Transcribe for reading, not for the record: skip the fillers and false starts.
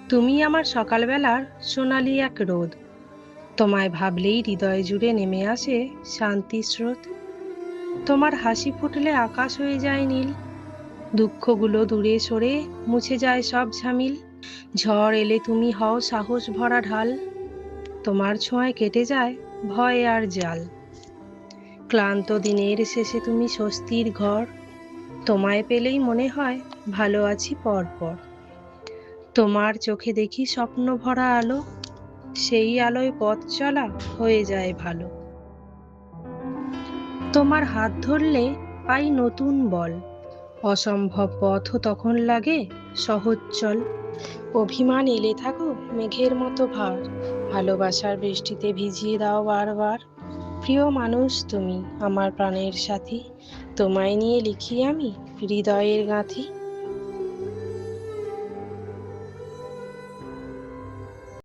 তুমি আমার সকালবেলার সোনালি এক রোদ। তোমায় ভাবলেই হৃদয় জুড়ে নেমে আসে শান্তি স্রোত। তোমার হাসি ফুটলে আকাশ হয়ে যায় নীল, দুঃখগুলো দূরে সরে মুছে যায় সব ঝামিল। ঝড় এলে তুমি হও সাহস ভরা ঢাল, তোমার ছোঁয়ায় কেটে যায় ভয় আর জাল। ক্লান্ত দিনের শেষে তুমি স্বস্তির ঘর, তোমায় পেলেই মনে হয় ভালো আছি পরপর। তোমার চোখে দেখি স্বপ্ন ভরা আলো, সেই আলোয় পথ চলা হয়ে যায় ভালো। তোমার হাত ধরলে পাই নতুন বল, অসম্ভব পথও তখন লাগে সহজ চল। অভিমান এলে থাকো মেঘের মতো ভার, ভালোবাসার বৃষ্টিতে ভিজিয়ে দাও বারবার। প্রিয় মানুষ তুমি আমার প্রাণের সাথী, তোমায় নিয়ে লিখি আমি হৃদয়ের গাঁথি।